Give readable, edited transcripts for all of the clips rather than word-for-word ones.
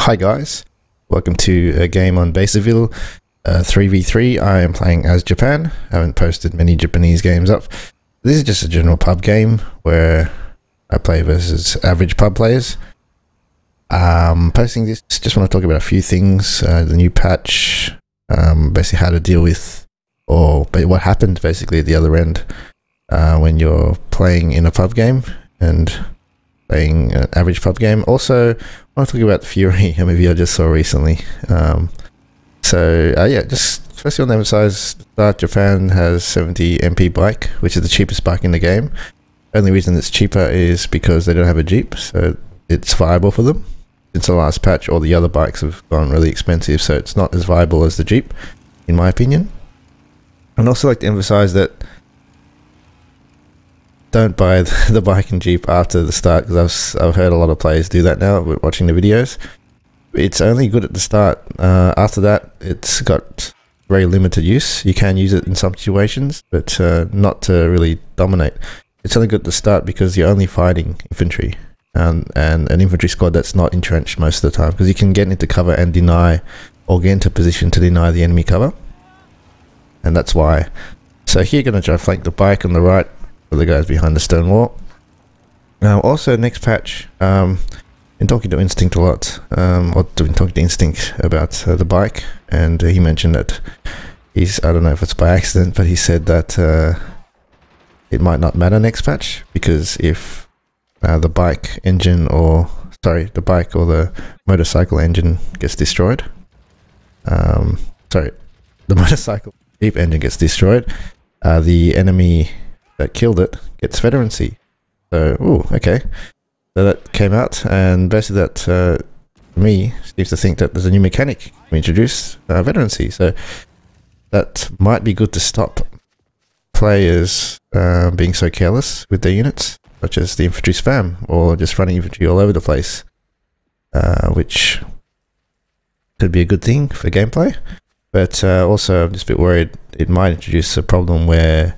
Hi guys, welcome to a game on Baseville 3v3. I am playing as Japan. I haven't posted many Japanese games up. This is just a general pub game where I play versus average pub players. Posting this, just want to talk about a few things, the new patch, basically how to deal with, or what happens basically at the other end when you're playing in a pub game and playing an average pub game. Also, I want to talk about Fury, a movie I just saw recently. Yeah, just firstly I want to emphasize that Japan has 70 MP bike, which is the cheapest bike in the game. Only reason it's cheaper is because they don't have a Jeep, so it's viable for them. Since the last patch, all the other bikes have gone really expensive, so it's not as viable as the Jeep, in my opinion. I'd also like to emphasize that don't buy the bike and Jeep after the start, because I've heard a lot of players do that now watching the videos. It's only good at the start. After that, it's got very limited use. You can use it in some situations, but not to really dominate. It's only good at the start because you're only fighting infantry and an infantry squad that's not entrenched most of the time, because you can get into cover and deny, or get into position to deny the enemy cover, and that's why. So here you're going to try to flank the bike on the right for the guys behind the stone wall. Also, next patch, been talking to Instinct a lot, or been talking to Instinct about the bike, and he mentioned that I don't know if it's by accident, but he said that it might not matter next patch, because if the bike engine, or sorry, the bike or the motorcycle engine gets destroyed, sorry, the motorcycle Jeep engine gets destroyed, the enemy that killed it gets Veterancy. So, ooh, okay. So that came out, and basically that, me, seems to think that there's a new mechanic we introduced, Veterancy. So that might be good to stop players being so careless with their units, such as the infantry spam, or just running infantry all over the place, which could be a good thing for gameplay. But also, I'm just a bit worried it might introduce a problem where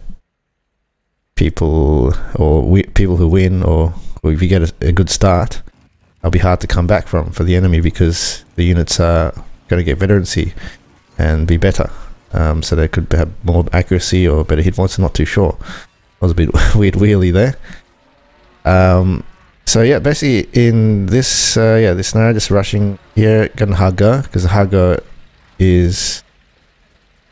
people who win, or if you get a good start, it'll be hard to come back from for the enemy, because the units are going to get Veterancy and be better. So they could have more accuracy or better hit points. I'm not too sure. I was a bit weird wheelie there. So yeah, basically in this this scenario, just rushing here, getting Haga, because the Haga is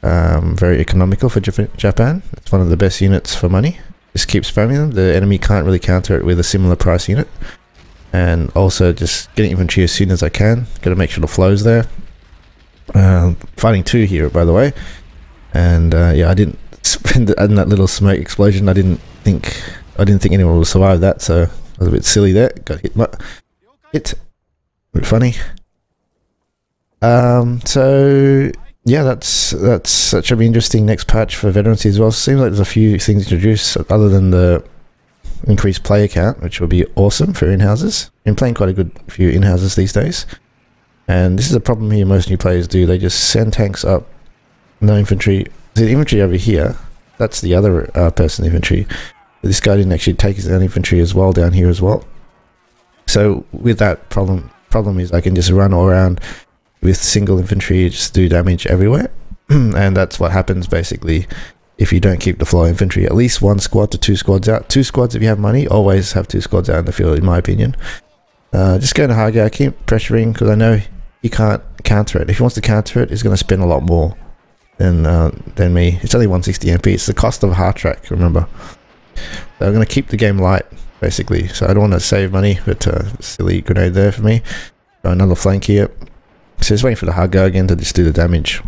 very economical for Japan. It's one of the best units for money. Just keep spamming them. The enemy can't really counter it with a similar price unit. And also just getting infantry as soon as I can. Got to make sure the flow's there. Fighting 2 here, by the way. And yeah, I didn't spend in that little smoke explosion. I didn't think anyone would survive that, so I was a bit silly there. Got hit. A bit funny. So yeah, that should be interesting next patch for Veterancy as well. Seems like there's a few things introduced other than the increased player count, which will be awesome for in-houses. Been playing quite a good few in-houses these days, and this is a problem here most new players do. They just send tanks up, no infantry. The infantry over here, that's the other person infantry. This guy didn't actually take his own infantry as well down here as well. So with that problem is I can just run all around with single infantry, just do damage everywhere. And that's what happens basically if you don't keep the flow of infantry. At least 1 squad to 2 squads out. 2 squads if you have money. Always have 2 squads out in the field, in my opinion. Just go to Haga, keep pressuring, because I know he can't counter it. If he wants to counter it, he's going to spend a lot more than me. It's only 160 MP. It's the cost of a hard track, remember. So I'm going to keep the game light, basically. So I don't want to save money, but silly grenade there for me. Got another flank here. So just waiting for the Haga again to just do the damage.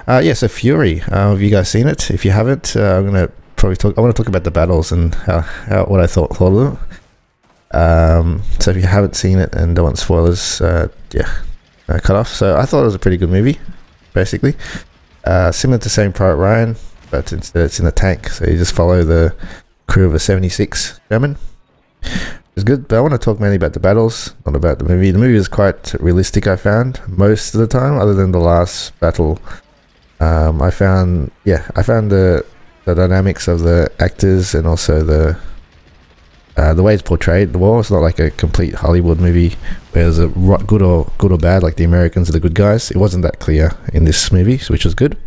Yeah, so Fury. Have you guys seen it? If you haven't, I'm gonna probably talk. I want to talk about the battles and what I thought of them. So if you haven't seen it and don't want spoilers, yeah, cut off. So I thought it was a pretty good movie, basically. Similar to Saving Private Ryan, but instead it's in a tank. So you just follow the crew of a 76 German. It's good, but I want to talk mainly about the battles, not about the movie. The movie is quite realistic, I found, most of the time, other than the last battle. I found the dynamics of the actors, and also the way it's portrayed. The war, it's not like a complete Hollywood movie there's a good or bad, like the Americans are the good guys. It wasn't that clear in this movie, which was good.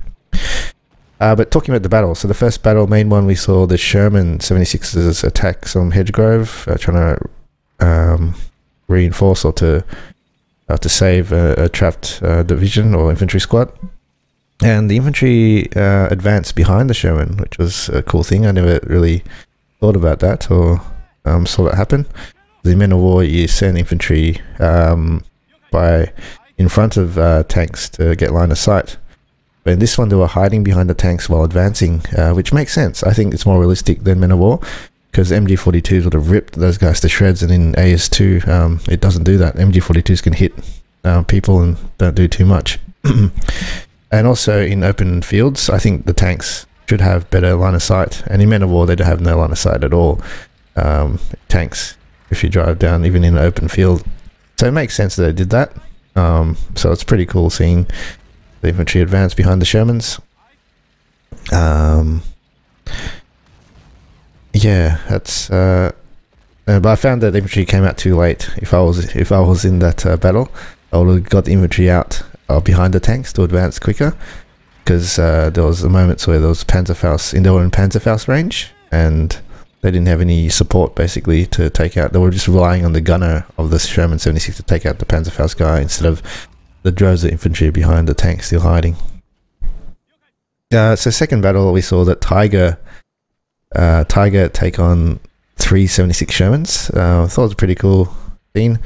But talking about the battle, so the first battle, main one, we saw the Sherman 76s attack some Hedgegrove, trying to reinforce or to save a trapped division or infantry squad. And the infantry advanced behind the Sherman, which was a cool thing. I never really thought about that or saw that happen. The men of war, you send infantry by in front of tanks to get line of sight. But in this one, they were hiding behind the tanks while advancing, which makes sense. I think it's more realistic than men of war, because MG42s would have ripped those guys to shreds, and in AS2, it doesn't do that. MG42s can hit people and don't do too much. And also in open fields, I think the tanks should have better line of sight. And in men of war, they don't have no line of sight at all. Tanks, if you drive down, even in an open field. So it makes sense that they did that. So it's pretty cool seeing the infantry advance behind the Shermans. Yeah, that's. But I found that the infantry came out too late. If I was in that battle, I would have got the infantry out behind the tanks to advance quicker, because there was moments where there was Panzerfaust, they were in Panzerfaust range, and they didn't have any support basically to take out. They were just relying on the gunner of the Sherman 76 to take out the Panzerfaust guy instead of the droves of infantry behind the tank still hiding. So second battle, we saw that Tiger take on 376 Shermans. I thought it was a pretty cool scene.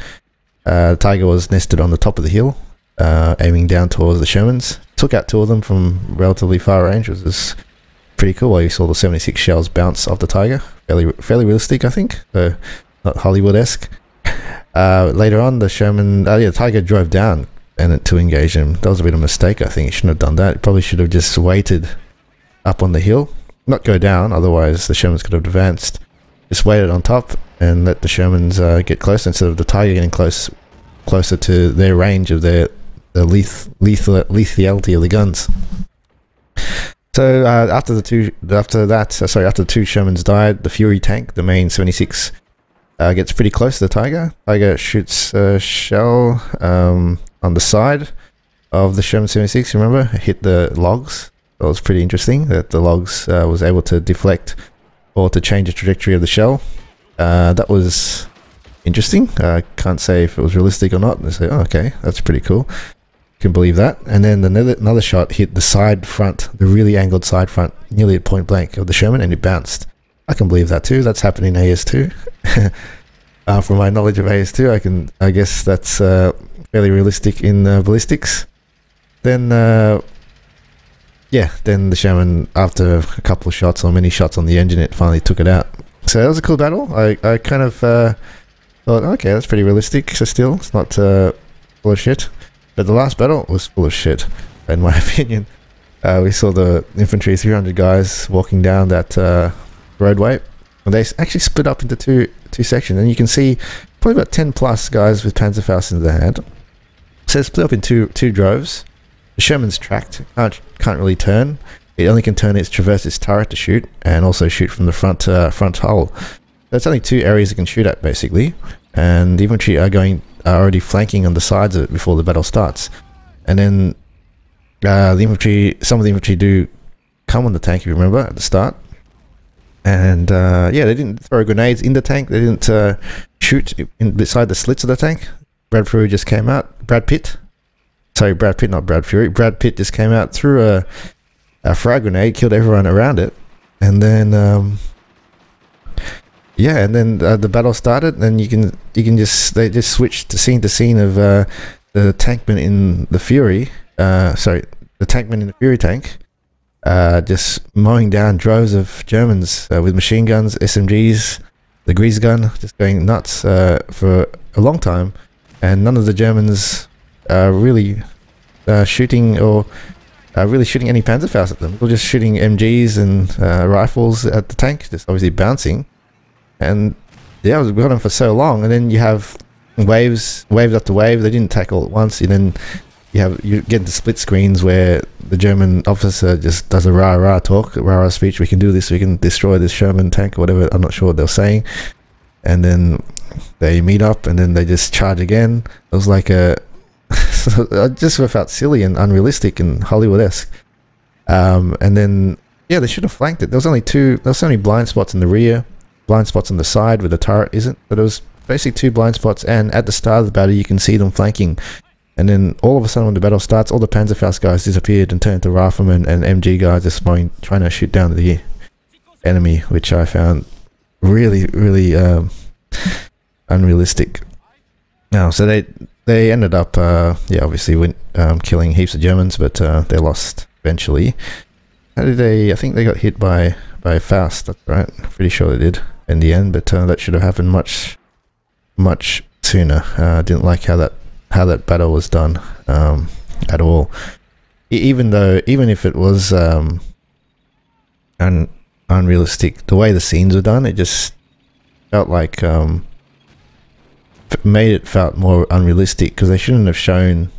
Tiger was nested on the top of the hill, aiming down towards the Shermans. Took out two of them from relatively far range, which was pretty cool. While you saw the 76 shells bounce off the Tiger. Fairly realistic, I think. So not Hollywood-esque. Later on, the Sherman, the Tiger drove down and to engage him. That was a bit of a mistake, I think. He shouldn't have done that. He probably should have just waited up on the hill. Not go down, otherwise the Shermans could have advanced. Just waited on top and let the Shermans get close instead of the Tiger getting closer to their range of the lethality of the guns. So after the two Shermans died, the Fury tank, the main 76, gets pretty close to the Tiger. Tiger shoots a shell on the side of the Sherman 76. Remember, it hit the logs. That was pretty interesting. That the logs was able to deflect or to change the trajectory of the shell. That was interesting. I can't say if it was realistic or not. They say, oh, okay, that's pretty cool. Can believe that. And then another shot hit the side front, the really angled side front, nearly at point blank of the Sherman, and it bounced. I can believe that too. That's happened in AS2. From my knowledge of AS2, I guess that's fairly realistic in ballistics. Then then the Sherman, after a couple of shots or many shots on the engine, it finally took it out. So that was a cool battle. I kind of thought, okay, that's pretty realistic. So still, it's not full of shit. But the last battle was full of shit, in my opinion. We saw the infantry, 300 guys, walking down that roadway. And they actually split up into two sections. And you can see probably about 10 plus guys with Panzerfaust in their hand. So it's split up in two droves. The Sherman's tracked, can't really turn. It only can traverse its turret to shoot, and also shoot from the front hull. That's only two areas it can shoot at, basically. And the infantry are already flanking on the sides of it before the battle starts. And then some of the infantry do come on the tank, if you remember, at the start. And they didn't throw grenades in the tank. They didn't shoot beside the slits of the tank. Brad Fury just came out. Brad Pitt, not Brad Fury. Brad Pitt just came out, threw a frag grenade, killed everyone around it, and then the battle started. And they just switched to scene of the tankmen in the Fury. The tankmen in the Fury tank, just mowing down droves of Germans with machine guns, SMGs, the grease gun, just going nuts for a long time, and none of the Germans really shooting any Panzerfaust at them. They were just shooting MGs and rifles at the tank, just obviously bouncing. And yeah, we got them for so long, and then you have waves after wave. They didn't tackle at once, and then you get into split screens where the German officer just does a rah-rah talk, rah-rah speech. We can do this, we can destroy this Sherman tank or whatever. I'm not sure what they're saying. And then they meet up and then they just charge again. It was like a I just felt silly and unrealistic and Hollywood-esque. And then yeah, they should have flanked it. There was only blind spots in the rear, blind spots on the side where the turret isn't, but it was basically 2 blind spots, and at the start of the battle you can see them flanking. And then all of a sudden when the battle starts, all the Panzerfaust guys disappeared and turned to riflemen and MG guys just trying to shoot down the enemy, which I found really unrealistic. Now, so they ended up yeah, obviously killing heaps of Germans, but they lost eventually. How did they? I think they got hit by Faust. That's right. Pretty sure they did in the end, but that should have happened much sooner. Didn't like how that battle was done at all. Even if it was unrealistic, the way the scenes were done, it just felt like made it felt more unrealistic, because they shouldn't have shown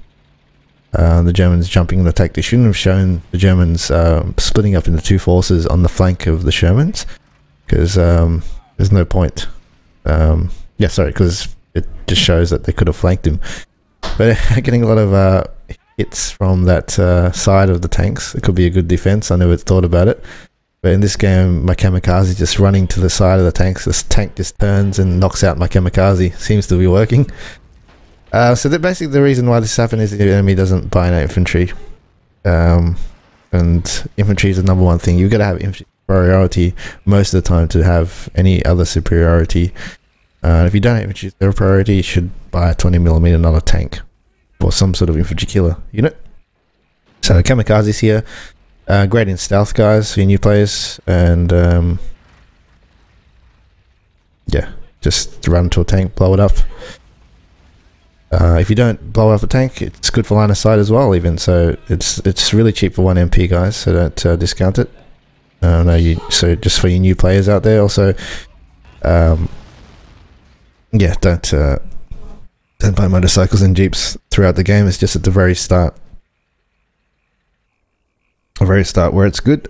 the Germans jumping in the attack. They shouldn't have shown the Germans splitting up into 2 forces on the flank of the Shermans, because there's no point. Yeah, sorry, because it just shows that they could have flanked him. But getting a lot of hits from that side of the tanks, it could be a good defense. I never thought about it. But in this game, my kamikaze just running to the side of the tanks. This tank just turns and knocks out my kamikaze. Seems to be working. So that basically the reason why this happened is the enemy doesn't buy an infantry. And infantry is the #1 thing. You've got to have infantry superiority most of the time to have any other superiority. If you don't have infantry superiority, you should buy a 20mm not a tank, or some sort of infantry killer unit. So kamikazes here. Great in stealth, guys, for your new players, and yeah, just run to a tank, blow it up. If you don't blow up a tank, it's good for line of sight as well, even. So it's really cheap for 1 MP, guys. So don't discount it. So just for your new players out there, also, yeah, don't buy motorcycles and jeeps throughout the game. It's just at the very start. Where it's good.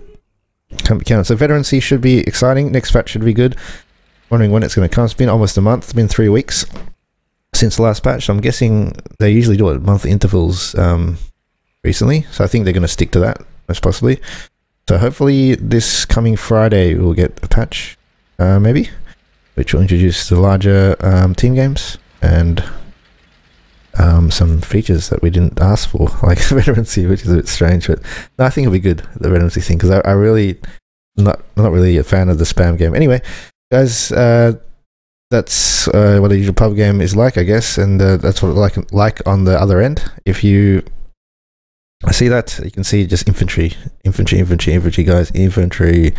Can't be counted. So Veterancy should be exciting. Next patch should be good. Wondering when it's going to come. It's been almost a month. It's been 3 weeks since the last patch. So I'm guessing they usually do it at monthly intervals recently. So I think they're going to stick to that, most possibly. So hopefully this coming Friday we'll get a patch, maybe, which will introduce the larger team games and some features that we didn't ask for, like Veterancy, which is a bit strange, but no, I think it'll be good, the Veterancy thing, because I really not really a fan of the spam game. Anyway, guys, that's what a usual pub game is like, I guess, and that's what it like on the other end. If you see that, you can see just infantry, guys, infantry.